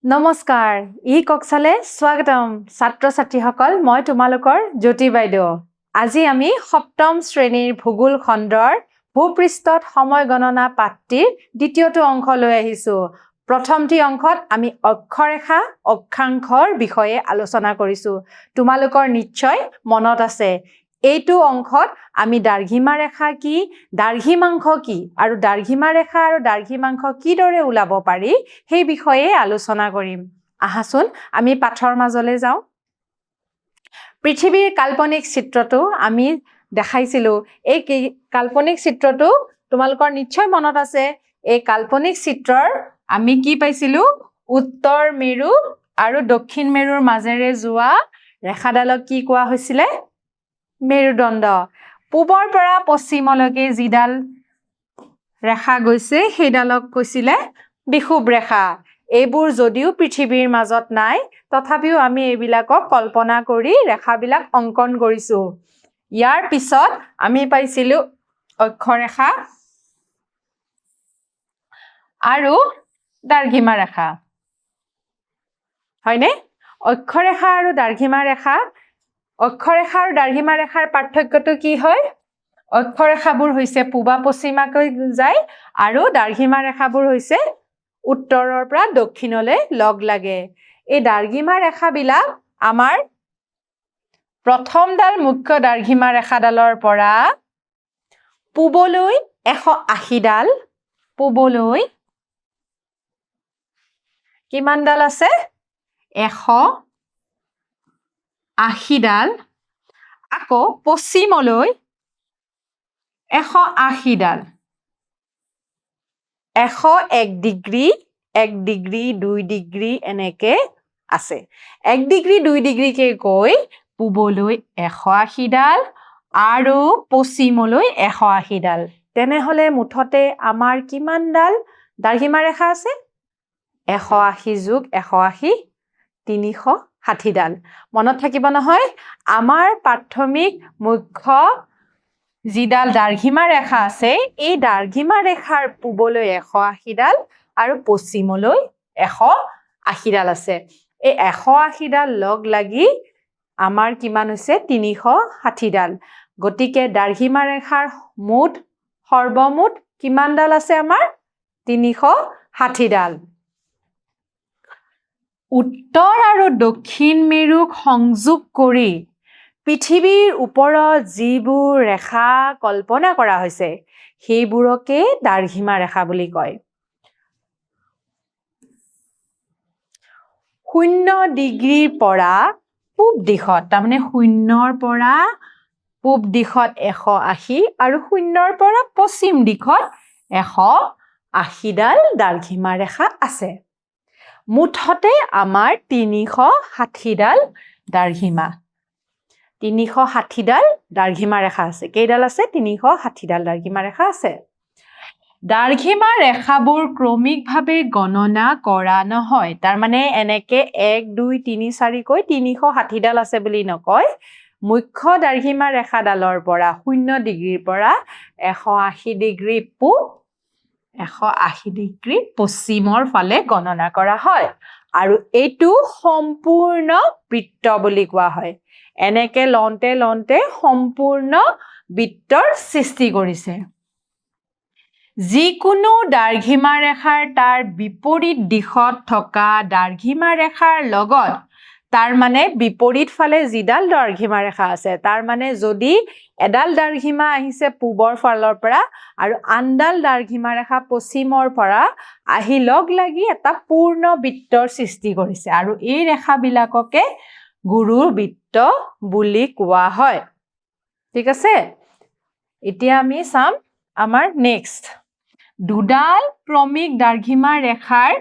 নমস্কাৰ ই কক্সালে স্বাগতম ছাত্ৰ ছাত্ৰীসকল মই তোমালোকৰ জ্যোতি বাইদেউ আজি আমি সপ্তম শ্ৰেণীৰ ভূগোল খণ্ডৰ ভূপৃষ্ঠত সময় গণনা পাঠটিৰ দ্বিতীয়টো অংশ লৈ আহিছো প্ৰথমটি অংশত আমি অক্ষৰেখা অক্ষাংশৰ বিষয়ে আলোচনা কৰিছো তোমালোকৰ নিশ্চয় মনত আছে এইটো অংশত আমি দাৰ্ঘিমা ৰেখা কি দাৰ্ঘিমাংশ কি আৰু দাৰ্ঘিমা ৰেখা আৰু দাৰ্ঘিমাংশ কিদৰে ওলাব পাৰি সেই বিষয়ে আলোচনা কৰিম আহাচোন আমি পাঠৰ মাজলৈ যাওঁ পৃথিৱীৰ কাল্পনিক চিত্ৰটো আমি দেখাইছিলো এই কাল্পনিক চিত্ৰটো তোমালোকৰ নিশ্চয় মনত আছে এই কাল্পনিক চিত্ৰৰ আমি কি পাইছিলো উত্তৰ মেৰু আৰু দক্ষিণ মেৰুৰ মাজেৰে যোৱা ৰেখাডালক কি কোৱা হৈছিলে মেৰুদণ্ড পূবৰ পৰা পশ্চিমলৈকে যিডাল ৰেখা গৈছে সেইডালক কৈছিলে বিষুৱ ৰেখা এইবোৰ যদিও পৃথিৱীৰ মাজত নাই তথাপিও আমি এইবিলাকক কল্পনা কৰি ৰেখাবিলাক অংকন কৰিছো ইয়াৰ পিছত আমি পাইছিলো অক্ষৰেখা আৰু দাৰ্ঘিমা ৰেখা হয়নে অক্ষৰেখা আৰু দাৰ্ঘিমা ৰেখা অক্ষৰেখা আৰু দাৰ্ঘিমা ৰেখাৰ পাৰ্থক্যটো কি হয় অক্ষৰেখাবোৰ হৈছে পূবা পশ্চিমাকৈ যায় আৰু দাৰ্ঘিমা ৰেখাবোৰ হৈছে উত্তৰৰ পৰা দক্ষিণলৈ লগ লাগে এই দাৰ্ঘিমা ৰেখাবিলাক আমাৰ প্ৰথমডাল মুখ্য দাৰ্ঘিমা ৰেখাডালৰ পৰা পূবলৈ 180 ডাল পূবলৈ কিমান ডাল আছে 180 ডাল আকৌ পশ্চিমলৈ 180 ডাল 101 ডিগ্ৰী 1 ডিগ্ৰী 2 ডিগ্ৰী এনেকে আছে 1 ডিগ্ৰী 2 ডিগ্ৰীকে গৈ পূবলৈ 180 ডাল আৰু পশ্চিমলৈ 180 ডাল তেনেহলে মুঠতে আমাৰ কিমান ডাল দাৰ্ঘিমা ৰেখা আছে 180 যোগ 180 360 ডাল মনত থাকিব নহয় আমাৰ প্ৰাথমিক মুখ্য যিডাল দাৰ্ঘিমা ৰেখা আছে এই দাৰ্ঘিমা ৰেখাৰ পূবলৈ 180 ডাল আৰু পশ্চিমলৈ 180 ডাল আছে এই 180 ডাল লগ লাগি আমাৰ কিমান হৈছে 360 ডাল গতিকে দাৰ্ঘিমা ৰেখাৰ মুঠ সৰ্বমুঠ কিমান ডাল আছে আমাৰ 360 ডাল উত্তৰ আৰু দক্ষিণ মেৰুক সংযোগ কৰি পৃথিৱীৰ ওপৰত যিবোৰ ৰেখা কল্পনা কৰা হৈছে সেইবোৰকে দাৰ্ঘিমা ৰেখা বুলি কয় 0 ডিগ্ৰীৰ পৰা পূব দিশত তাৰমানে 0ৰ পৰা পূব দিশত 180 আৰু 0ৰ পৰা পশ্চিম দিশত 180 ডাল দাৰ্ঘিমা ৰেখা আছে মুঠতে আমাৰ 360 ডাল দাৰ্ঘিমা 360 ডাল দাৰ্ঘিমা ৰেখা আছে কেইডাল আছে 360 ডাল দাৰ্ঘিমা ৰেখা আছে দাৰ্ঘিমা ৰেখাবোৰ ক্ৰমিকভাৱে গণনা কৰা নহয় তাৰ মানে এনেকে 1 2 3 4 কৈ 360 ডাল আছে বুলি নকয় মুখ্য দাৰ্ঘিমা ৰেখাডালৰ পৰা 0 ডিগ্ৰীৰ পৰা 180 ডিগ্ৰী পূব 180 ডিগ্ৰী পশ্চিমৰ ফালে গণনা কৰা হয় আৰু এইটো সম্পূৰ্ণ বৃত্ত বুলি কোৱা হয় এনেকে লওঁতে লওঁতে সম্পূৰ্ণ বৃত্তৰ সৃষ্টি কৰিছে যিকোনো দাৰ্ঘিমা ৰেখাৰ তাৰ বিপৰীত দিশত থকা দাৰ্ঘিমা ৰেখাৰ লগত তাৰ মানে বিপৰীত ফালে যিডাল দাৰ্ঘিমা ৰেখা আছে তাৰ মানে যদি এডাল দাৰ্ঘিমা আহিছে পূবৰ ফালৰ পৰা আৰু আনডাল দাৰ্ঘিমা ৰেখা পশ্চিমৰ পৰা আহি লগ লাগি এটা পূৰ্ণ বৃত্তৰ সৃষ্টি কৰিছে আৰু এই ৰেখাবিলাককে গুৰুৰ বৃত্ত বুলি কোৱা হয় ঠিক আছে এতিয়া আমি চাম আমাৰ নেক্সট দুডাল ক্ৰমিক দাৰ্ঘিমা ৰেখাৰ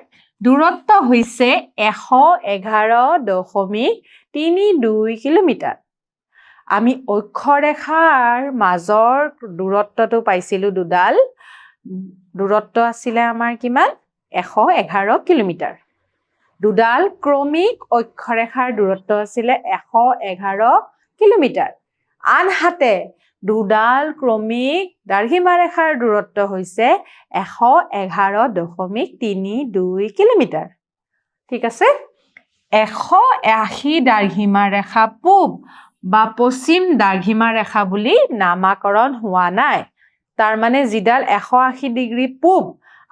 দূৰত্ব হৈছে 111.32 কিলোমিটাৰ আমি অক্ষৰেখাৰ মাজৰ দূৰত্বটো পাইছিলো দুডাল দূৰত্ব আছিলে আমাৰ কিমান 111 কিলোমিটাৰ দুডাল ক্ৰমিক অক্ষৰেখাৰ দূৰত্ব আছিলে 111 কিলোমিটাৰ আনহাতে দুডাল ক্ৰমিক দাৰ্ঘিমা ৰেখাৰ দূৰত্ব হৈছে 111.32 কিলোমিটাৰ ঠিক আছে 180 দ্ৰাঘিমা ৰেখা পূব বা পশ্চিম দ্ৰাঘিমা ৰেখা বুলি নামাকৰণ হোৱা নাই তাৰ মানে যিডাল 180 ডিগ্ৰী পূব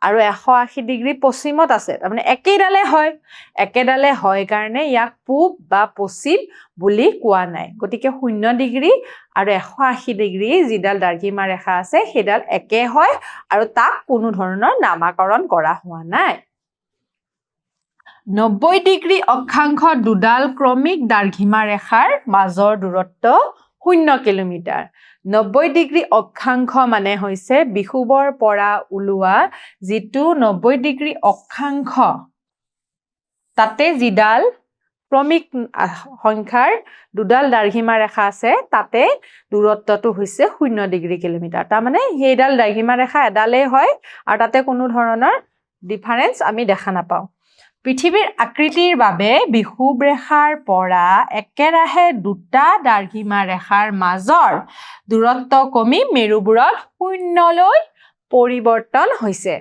আৰু 180 ডিগ্ৰী পশ্চিমত আছে তাৰমানে একেডালে হয় কাৰণে ইয়াক পূব বা পশ্চিম বুলি কোৱা নাই গতিকে 0 ডিগ্ৰী আৰু 180 ডিগ্ৰী যিডাল দ্ৰাঘিমা ৰেখা আছে সেইডাল একে হয় আৰু তাক কোনো ধৰণৰ নামাকৰণ কৰা হোৱা নাই 90 ডিগ্ৰী অক্ষাংশ দুডাল ক্ৰমিক দ্ৰাঘিমা ৰেখাৰ মাজৰ দূৰত্ব 0 কিলোমিটাৰ 90 ডিগ্ৰী অক্ষাংশ মানে হৈছে বিষুৱৰ পৰা ওলোৱা যিটো 90 ডিগ্ৰী অক্ষাংশ তাতে যিডাল ক্ৰমিক সংখ্যাৰ দুডাল দ্ৰাঘিমা ৰেখা আছে তাতে দূৰত্বটো হৈছে 0 ডিগ্ৰী কিলোমিটাৰ তাৰ মানে সেইডাল দ্ৰাঘিমা ৰেখা এডালেই হয় আৰু তাতে কোনো ধৰণৰ ডিফাৰেন্স আমি দেখা নাপাওঁ পৃথিৱীৰ আকৃতিৰ বাবে বিষুৱ ৰেখাৰ পৰা একেৰাহে দুটা দ্ৰাঘিমা ৰেখাৰ মাজৰ দূৰত্ব কমি মেৰুবোৰত 0 লৈ পৰিৱৰ্তন হৈছে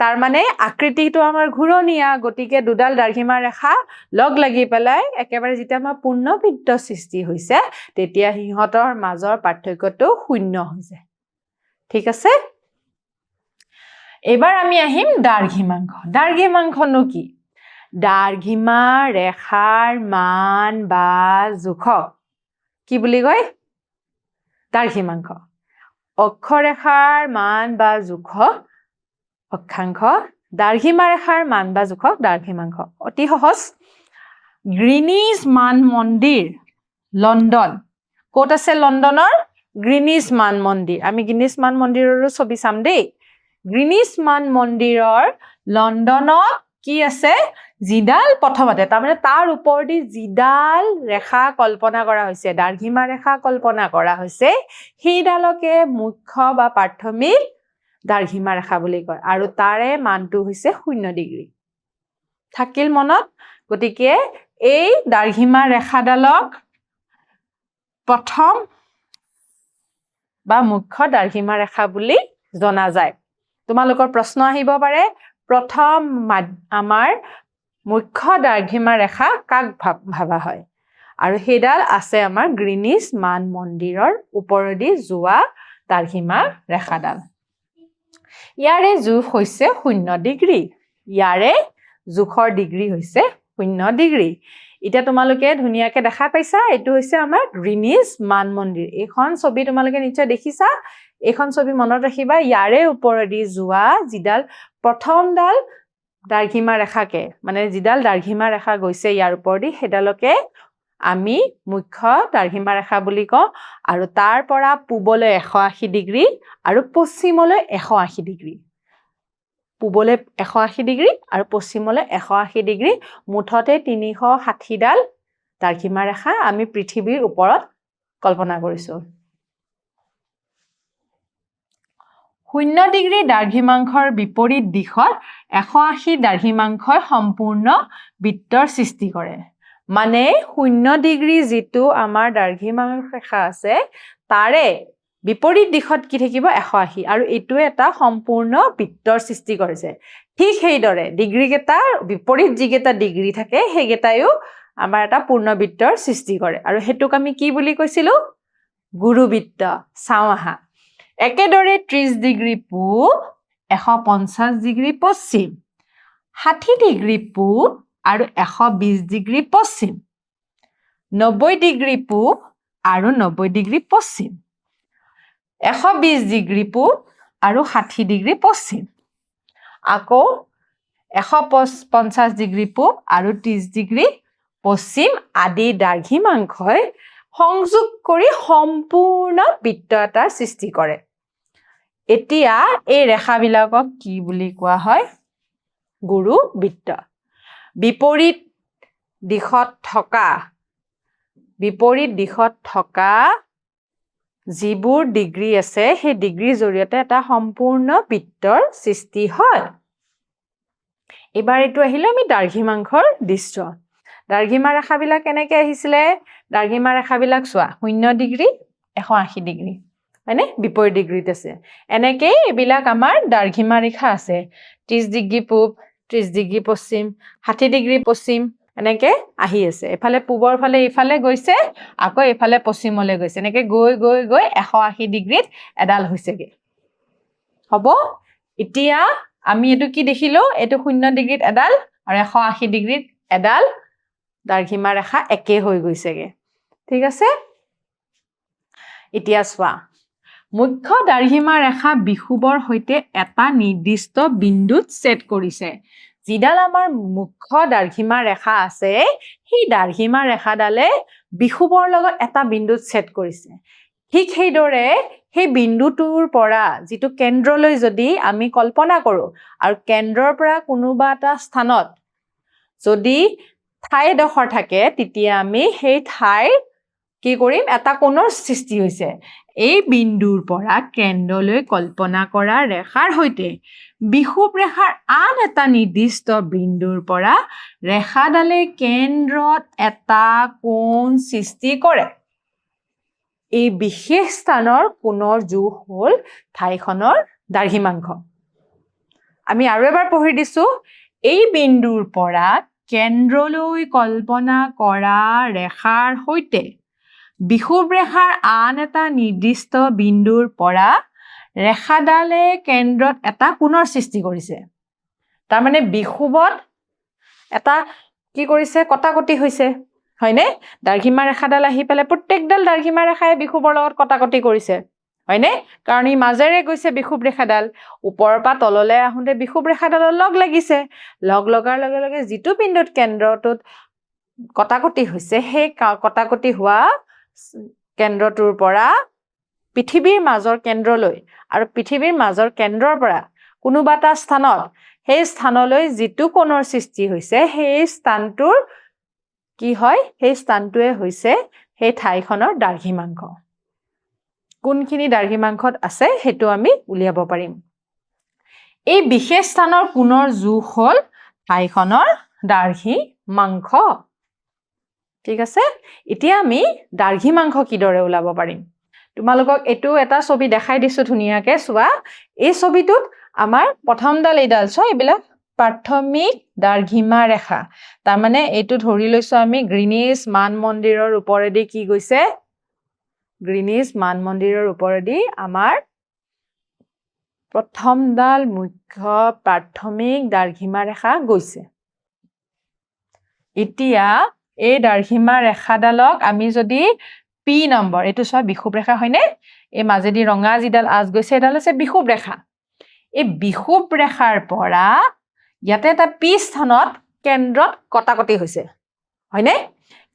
তাৰ মানে আকৃতিটো আমাৰ ঘূৰণীয়া গতিকে দুডাল দ্ৰাঘিমা ৰেখা লগ লাগি পেলাই একেবাৰে যেতিয়া আমাৰ পূৰ্ণবৃত্ত সৃষ্টি হৈছে তেতিয়া হিহঁতৰ মাজৰ পাৰ্থক্যটো 0 হৈ যায় ঠিক আছে এবাৰ আমি আহিম দ্ৰাঘিমাংশনো কি দ্ৰাঘিমা ৰেখাৰ মান বা জোখক কি বুলি কয় দ্ৰাঘিমাংশ অক্ষৰেখাৰ মান বা জোখক অক্ষাংশ দ্ৰাঘিমা ৰেখাৰ মান বা জোখক দ্ৰাঘিমাংশ অতি সহজ গ্ৰীনিজ মান মন্দিৰ লণ্ডন ক'ত আছে লণ্ডনৰ গ্ৰীনিজ মান মন্দিৰ আমি গ্ৰীনিজ মান মন্দিৰৰো ছবি চাম দেই গ্ৰীনিজ মান মন্দিৰৰ লণ্ডনত কি আছে যিডাল প্ৰথমতে তাৰমানে তাৰ ওপৰেদি যিডাল ৰেখা কল্পনা কৰা হৈছে দ্ৰাঘিমা ৰেখা কল্পনা কৰা হৈছে সেইডালকে মুখ্য বা প্ৰাথমিক দ্ৰাঘিমা ৰেখা বুলি কয় আৰু তাৰে মানটো হৈছে 0 ডিগ্ৰী থাকিল মনত গতিকে এই দ্ৰাঘিমা ৰেখাডালক প্ৰথম বা মুখ্য দ্ৰাঘিমা ৰেখা বুলি জনা যায় তোমালোকৰ প্ৰশ্ন আহিব পাৰে প্ৰথম আমাৰ মুখ্য দ্ৰাঘিমা ৰেখা কাক ভাবা হয় আৰু সেইডাল আছে আমাৰ গ্ৰীনিজ মান মন্দিৰৰ ওপৰেদি যোৱা দ্ৰাঘিমা ৰেখাডাল ইয়াৰে জোখ হৈছে 0 ডিগ্ৰী ইয়াৰে জোখৰ ডিগ্ৰী হৈছে 0 ডিগ্ৰী এতিয়া তোমালোকে ধুনীয়াকে দেখা পাইছা এটো হৈছে আমাৰ গ্ৰীনিজ মান মন্দিৰ এইখন ছবি তোমালোকে নিশ্চয় দেখিছা এইখন ছবি মনত ৰাখিবা ইয়াৰে ওপৰেদি যোৱা যিডাল প্ৰথমডাল দ্ৰাঘিমা ৰেখাকে মানে যিডাল দ্ৰাঘিমা ৰেখা গৈছে ইয়াৰ ওপৰেদি হেডালকে আমি মুখ্য দ্ৰাঘিমা ৰেখা বুলি কওঁ আৰু তাৰ পৰা পূবলৈ 180 ডিগ্ৰী আৰু পশ্চিমলৈ 180 ডিগ্ৰী পূবলৈ 180 ডিগ্ৰী আৰু পশ্চিমলৈ 180 ডিগ্ৰী মুঠতে 360 ডাল দ্ৰাঘিমা ৰেখা আমি পৃথিৱীৰ ওপৰত কল্পনা কৰিছো 0 ডিগ্ৰী দ্ৰাঘিমাংশৰ বিপৰীত দিশত 180 দ্ৰাঘিমাংশই সম্পূৰ্ণ বৃত্তৰ সৃষ্টি কৰে মানে 0 ডিগ্ৰী যেটো আমাৰ দ্ৰাঘিমাংশ ৰেখা আছে তাৰে বিপৰীত দিশত কি থাকিব 180 আৰু এটো এটা সম্পূৰ্ণ বৃত্তৰ সৃষ্টি কৰিছে ঠিক সেইদৰে ডিগ্ৰী কেটাৰ বিপৰীত যিকেটা ডিগ্ৰী থাকে হেগেটায়ো আমাৰ এটা পূৰ্ণবৃত্তৰ সৃষ্টি কৰে আৰু হেতুক আমি কি বুলি কৈছিলো গুৰুবৃত্ত চাও আহা একেদৰে 30 ডিগ্ৰী পূব 150 ডিগ্ৰী পশ্চিম 60 ডিগ্ৰী পূব আৰু 120 ডিগ্ৰী পশ্চিম 90 ডিগ্ৰী পূব আৰু 90 ডিগ্ৰী পশ্চিম 120 ডিগ্ৰী পূব আৰু 60 ডিগ্ৰী পশ্চিম আকৌ 150 ডিগ্ৰী পূব আৰু 30 ডিগ্ৰী পশ্চিম আদি দ্ৰাঘিমাংশই সংযোগ কৰি সম্পূৰ্ণ বৃত্ত এটাৰ সৃষ্টি কৰে এতিয়া এই ৰেখাবিলাকক কি বুলি কোৱা হয় গুৰুবৃত্ত বিপৰীত দিশত থকা যিবোৰ ডিগ্ৰী আছে সেই ডিগ্ৰীৰ জৰিয়তে এটা সম্পূৰ্ণ বৃত্তৰ সৃষ্টি হয় এবাৰ এটো আহিলে আমি দ্ৰাঘিমাংশৰ দৃশ্য দ্ৰাঘিমা ৰেখাবিলাক কেনেকৈ আহিছিলে দ্ৰাঘিমা ৰেখাবিলাক চোৱা 0 ডিগ্ৰী 180 ডিগ্ৰী মানে বিপৰীত ডিগ্ৰীত আছে এনেকৈ এবিলাক আমাৰ দ্ৰাঘিমা ৰেখা আছে 30 ডিগ্ৰী পূব 30 ডিগ্ৰী পশ্চিম 60 ডিগ্ৰী পশ্চিম এনেকে আহি আছে এফালে পূবৰ ফালে ইফালে গৈছে আকৌ এফালে পশ্চিমলৈ গৈছে এনেকে গৈ গৈ গৈ 180 ডিগ্ৰীত এডাল হৈছেগে হ'ব এতিয়া আমি এটো কি দেখিলো এটো 0 ডিগ্ৰীত এডাল আৰু 180 ডিগ্ৰীত এডাল দাৰ্ঘিমা ৰেখা একে হৈ গৈছেগে ঠিক আছে এতিয়া চোৱা মুখ্য দাৰ্ঘিমা ৰেখা বিষুৱৰ হৈতে এটা নিৰ্দিষ্ট বিন্দুত ছেদ কৰিছে যিডাল আমাৰ মুখ্য দাৰ্ঘিমা ৰেখা আছে সেই দাৰ্ঘিমা ৰেখাডালে বিষুৱৰ লগত এটা বিন্দুত ছেদ কৰিছে ঠিক সেইদৰে সেই বিন্দুটোৰ পৰা যিটো কেন্দ্ৰলৈ যদি আমি কল্পনা কৰো আৰু কেন্দ্ৰৰ পৰা কোনোবা এটা স্থানত যদি ঠাইডোখৰ থাকে তেতিয়া আমি সেই ঠাইৰ কি কৰিম এটা কোণৰ সৃষ্টি হৈছে এই বিন্দুৰ পৰা কেন্দ্ৰলৈ কল্পনা কৰা ৰেখাৰ হৈতে বিষুৱ ৰেখাৰ আন এটা নিৰ্দিষ্ট বিন্দুৰ পৰা ৰেখাডালে কেন্দ্ৰত এটা কোণ সৃষ্টি কৰে এই বিশেষ স্থানৰ কোণৰ জোখ হ'ল ঠাইখনৰ দাৰ্ঘিমাংশ আমি আৰু এবাৰ পঢ়ি দিছো এই বিন্দুৰ পৰা কেন্দ্ৰলৈ কল্পনা কৰা ৰেখাৰ হৈতে বিষুৱ ৰেখাৰ আন এটা নিৰ্দিষ্ট বিন্দুৰ পৰা ৰেখাডালে কেন্দ্ৰত এটা কোণৰ সৃষ্টি কৰিছে তাৰ মানে বিষুৱত এটা কি কৰিছে কটাকটি হৈছে হয়নে দাৰ্ঘিমা ৰেখাডাল আহি পেলে প্ৰত্যেকডাল দাৰ্ঘিমা ৰেখাই বিষুৱৰ লগত কটাকটি কৰিছে হয়নে কাৰণ ই মাজেৰে গৈছে বিষুৱ ৰেখাডাল ওপৰৰ পৰা তললৈ আহোঁতে বিষুৱ ৰেখাডালৰ লগ লাগিছে লগ লগাৰ লগে লগে যিটো বিন্দুত কেন্দ্ৰটোত কটাকটি হৈছে সেই কটাকটি হোৱা কেন্দ্ৰটোৰ পৰা পৃথিৱীৰ মাজৰ কেন্দ্ৰলৈ আৰু পৃথিৱীৰ মাজৰ কেন্দ্ৰৰ পৰা কোনোবা এটা স্থানত সেই স্থানলৈ যিটো কোণৰ সৃষ্টি হৈছে সেই স্থানটোৰ কি হয় সেই স্থানটোৱে হৈছে সেই ঠাইখনৰ দাৰ্ঘিমাংশ কোনখিনি দাৰ্ঘিমাংশত আছে হেতু আমি উলিয়াব পাৰিম এই বিশেষ স্থানৰ কোণৰ জোখ হ'ল ঠাইখনৰ দাৰ্ঘিমাংশ ঠিক আছে এতিয়া আমি দাৰ্ঘিমাংশ কিদৰে ওলাব পাৰিম তোমালোকক এটো এটা ছবি দেখাই দিছো ধুনিয়াকে চোৱা এই ছবিটোত আমাৰ প্ৰথমডাল এইডাল ছ এইবিলাক প্ৰাথমিক দাৰ্ঘিমা ৰেখা তাৰ মানে এটো ধৰি লৈছো আমি গ্ৰীনিছ মান মন্দিৰৰ ওপৰেদি কি গৈছে গ্ৰীনিছ মান মন্দিৰৰ ওপৰেদি আমাৰ প্ৰথমডাল মুখ্য প্ৰাথমিক দাৰ্ঘিমা ৰেখা গৈছে এতিয়া এই দাৰ্ঘিমা ৰেখাডালক আমি যদি পি নম্বৰ এটো সব বিষুৱ ৰেখা হয়নে এই মাজেদি ৰঙা যিডাল আজ গৈছে এডাল আছে বিষুৱ ৰেখা এই বিষুৱ ৰেখাৰ পৰা ইয়াতে এটা পি স্থানত কেন্দ্ৰত কটাকটি হৈছে হয়নে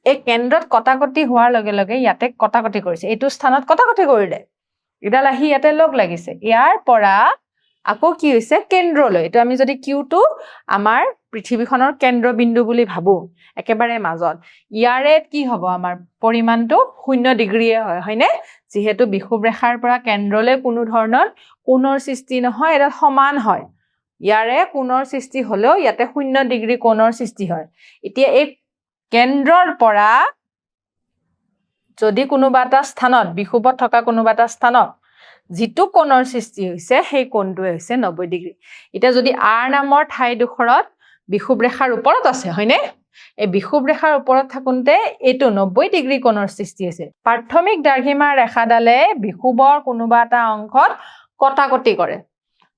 এই কেন্দ্ৰত কটাকটি হোৱাৰ লগে লগে ইয়াতে কটাকটি কৰিছে এইটো স্থানত কটাকটি কৰিলে ইডাল আহি ইয়াতে লগ লাগিছে ইয়াৰ পৰা আকৌ কি হৈছে কেন্দ্ৰলৈ এটো আমি যদি কিউটো আমাৰ পৃথিৱীখনৰ কেন্দ্ৰবিন্দু বুলি ভাবো একেবাৰে মাজত ইয়াৰে কি হ'ব আমাৰ পৰিমাণটো 0 ডিগ্ৰীয়ে হয় হয়নে যেহেতু বিষুৱ ৰেখাৰ পৰা কেন্দ্ৰলৈ কোনো ধৰণৰ কোণৰ সৃষ্টি নহয় এটা সমান হয় ইয়াৰে কোণৰ সৃষ্টি হলেও ইয়াতে 0 ডিগ্ৰী কোণৰ সৃষ্টি হয় এতিয়া এই কেন্দ্ৰৰ পৰা যদি কোনোবা এটা স্থানত বিষুৱত থকা কোনোবা এটা স্থানত যিটো কোণৰ সৃষ্টি হৈছে সেই কোণটোৱে হৈছে 90 ডিগ্ৰী এটা যদি আৰ নামৰ ঠাইডোখৰত বিষুৱ ৰেখাৰ ওপৰত আছে হয়নে এই বিষুৱ ৰেখাৰ ওপৰত থাকুনতে এটো 90 ডিগ্ৰী কোণৰ সৃষ্টি হৈছে প্ৰাথমিক দাৰ্ঘিমা ৰেখাডালে বিষুৱৰ কোনোবা এটা অংশত কটাকটি কৰে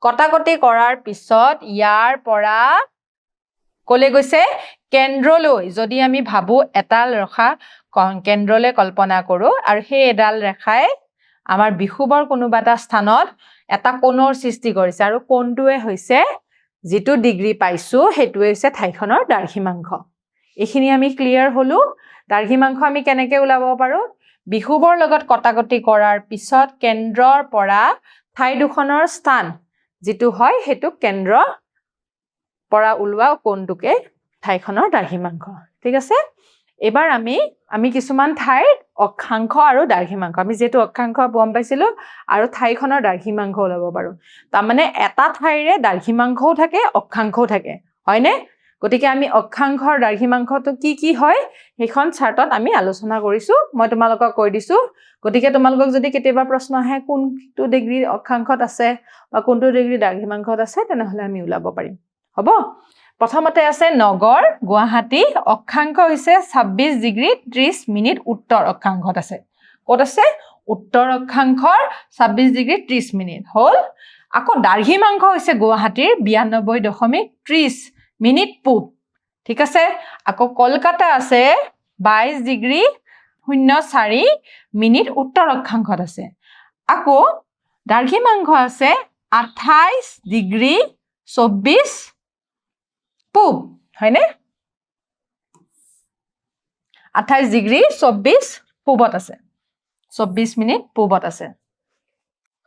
কটাকটি কৰাৰ পিছত ইয়াৰ পৰা কলে গৈছে কেন্দ্ৰলৈ যদি আমি ভাবো এটাল ৰেখা কেন্দ্ৰলৈ কল্পনা কৰো আৰু সেই এডাল ৰেখাই আমাৰ বিষুৱৰ কোনোবা এটা স্থানত এটা কোণৰ সৃষ্টি কৰিছে আৰু কোণটোৱে হৈছে যেটো ডিগ্ৰী পাইছো হেতুৱে হৈছে ঠাইখনৰ দাৰ্ঘিমাংশ এখিনি আমি ক্লিয়াৰ হলো দাৰ্ঘিমাংশ আমি কেনেকৈ ওলাব পাৰো বিষুৱৰ লগত কটাকটি কৰাৰ পিছত কেন্দ্ৰৰ পৰা ঠাই দুখনৰ স্থান যেটো হয় হেতু কেন্দ্ৰ পৰা ওলোৱা কোণটোকে ঠাইখনৰ দাৰ্ঘিমাংশ ঠিক আছে এবাৰ আমি কিছুমান ঠাইৰ অক্ষাংশ আৰু দাৰ্ঘিমাংশ আমি যেটো অক্ষাংশ গম পাইছিলো আৰু ঠাইখনৰ দাৰ্ঘিমাংশ ওলাব পাৰো তাৰ মানে এটা ঠাইৰে দাৰ্ঘিমাংশও থাকে অক্ষাংশও থাকে হয়নে গতিকে আমি অক্ষাংশৰ দাৰ্ঘিমাংশটো কি হয় হেখন চাৰ্টত আমি আলোচনা কৰিছো মই তোমালোকক কৈ দিছো গতিকে তোমালোকক যদি কেতিয়াবা প্ৰশ্ন আহে কোনটো ডিগ্ৰী অক্ষাংশত আছে বা কোনটো ডিগ্ৰী দাৰ্ঘিমাংশত আছে তেনেহলে আমি ওলাব পাৰিম হ'ব প্ৰথমতে আছে নগৰ গুৱাহাটী অক্ষাংশ হৈছে 26 ডিগ্ৰী 30 মিনিট উত্তৰ অক্ষাংশত আছে ক'ত আছে উত্তৰ অক্ষাংশৰ 26 ডিগ্ৰী 30 মিনিট হ'ল আকৌ দ্ৰাঘিমাংশ হৈছে গুৱাহাটীৰ 92.30 মিনিট পূব ঠিক আছে আকৌ কলকাতা আছে 22 ডিগ্ৰী 04 মিনিট উত্তৰ অক্ষাংশত আছে আকৌ দ্ৰাঘিমাংশ আছে 28 ডিগ্ৰী 24 পূব হয়নে 28 ডিগ্ৰী 24 পূবত আছে 24 মিনিট পূবত আছে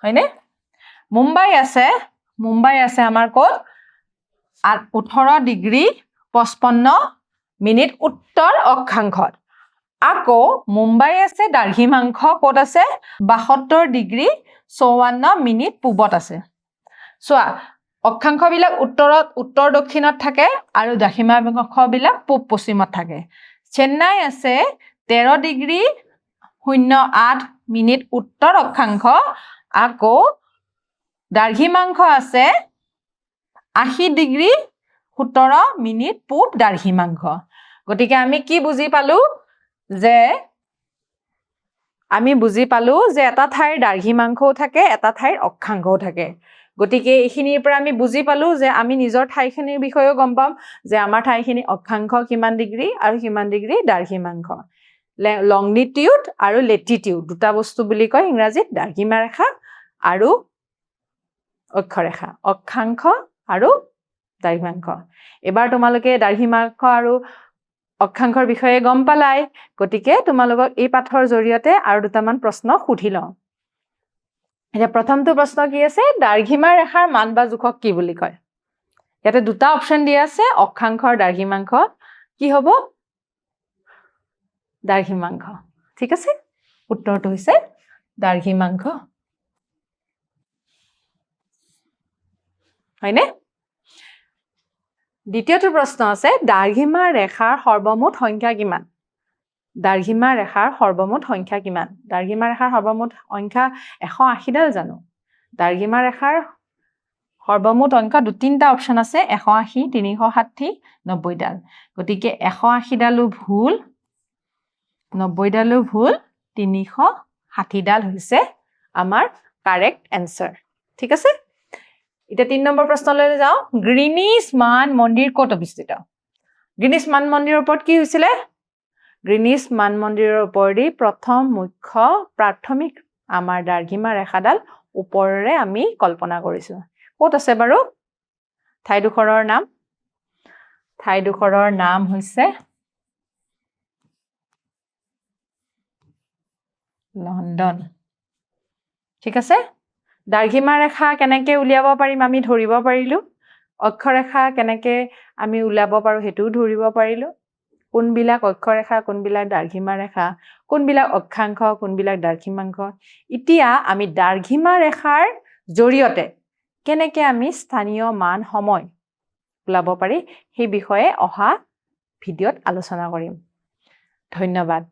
হয়নে মুম্বাই আছে আমাৰ ক'ত 18 ডিগ্ৰী 55 মিনিট উত্তৰ অক্ষাংশত আকৌ মুম্বাই আছে দ্ৰাঘিমাংশ ক'ত আছে 72 ডিগ্ৰী 54 মিনিট পূবত আছে চোৱা অক্ষাংশবিলাক উত্তৰ দক্ষিণত থাকে আৰু দ্ৰাঘিমাংশবিলাক পূব পশ্চিমত থাকে চেন্নাই আছে 13 ডিগ্ৰী 08 মিনিট উত্তৰ অক্ষাংশ আকৌ দ্ৰাঘিমাংশ আছে 80 ডিগ্ৰী 17 মিনিট পূব দ্ৰাঘিমাংশ গতিকে আমি কি বুজি পালো যে এটা ঠাইৰ দ্ৰাঘিমাংশও থাকে এটা ঠাইৰ অক্ষাংশও থাকে গতিকে এইখিনিৰ পৰা আমি বুজি পালো যে আমি নিজৰ ঠাইখিনিৰ বিষয়েও গম পাম যে আমাৰ ঠাইখিনি অক্ষাংশ কিমান ডিগ্ৰী আৰু কিমান ডিগ্ৰী দ্ৰাঘিমাংশ লংগিটিউড আৰু লেটিটিউড দুটা বস্তু বুলি কয় ইংৰাজীত দ্ৰাঘিমা ৰেখা আৰু অক্ষৰেখা অক্ষাংশ আৰু দ্ৰাঘিমাংশ এবাৰ তোমালোকে দ্ৰাঘিমাংশ আৰু অক্ষাংশৰ বিষয়ে গম পালাই গতিকে তোমালোকক এই পাঠৰ জৰিয়তে আৰু দুটামান প্ৰশ্ন সুধি লওঁ এতিয়া প্ৰথমটো প্ৰশ্ন কি আছে দ্ৰাঘিমা ৰেখাৰ মান বা জোখক কি বুলি কয় ইয়াতে দুটা অপচন দিয়া আছে অক্ষাংশ আৰু দ্ৰাঘিমাংশ কি হ'ব দ্ৰাঘিমাংশ ঠিক আছে উত্তৰটো হৈছে দ্ৰাঘিমাংশ হয়নে দ্বিতীয়টো প্ৰশ্ন আছে দ্ৰাঘিমা ৰেখাৰ সৰ্বমুঠ সংখ্যা কিমান দ্ৰাঘিমা ৰেখাৰ সৰ্বমুঠ সংখ্যা কিমান দ্ৰাঘিমা ৰেখাৰ সৰ্বমুঠ সংখ্যা 180 ডাল জানো দ্ৰাঘিমা ৰেখাৰ সৰ্বমুঠ সংখ্যা তিনিটা অপচন আছে 180 360 90 ডাল গতিকে 180 ডালো ভুল 90 ডালো ভুল 360 ডাল হৈছে আমাৰ কাৰেক্ট এনসাৰ ঠিক আছে এটা 3 নম্বৰ প্ৰশ্নলৈ যাও গ্ৰীনিছ মান মন্দিৰ ক'ত অৱস্থিত গ্ৰীনিছ মান মন্দিৰৰ ওপৰত কি হৈছিল গ্ৰীনিছ মান মন্দিৰৰ ওপৰদি প্ৰথম মুখ্য প্ৰাথমিক আমাৰ দ্ৰাঘিমা ৰেখাডাল ওপৰৰে আমি কল্পনা কৰিছো ক'ত আছে বাৰু ঠাইডোখৰৰ নাম হৈছে লণ্ডন ঠিক আছে দ্ৰাঘিমা ৰেখা কেনেকৈ উলিয়াব পাৰিম আমি ধৰিব পাৰিলো অক্ষৰেখা কেনেকৈ আমি উলিয়াব পাৰো হেতু ধৰিব পাৰিলো কোনবিলাক অক্ষৰেখা কোনবিলাক দ্ৰাঘিমা ৰেখা কোনবিলাক অক্ষাংশ কোনবিলাক দ্ৰাঘিমাংশ এতিয়া আমি দ্ৰাঘিমা ৰেখাৰ জৰিয়তে কেনেকৈ আমি স্থানীয় মান সময় উলাব পাৰি সেই বিষয়ে অহা ভিডিঅ'ত আলোচনা কৰিম ধন্যবাদ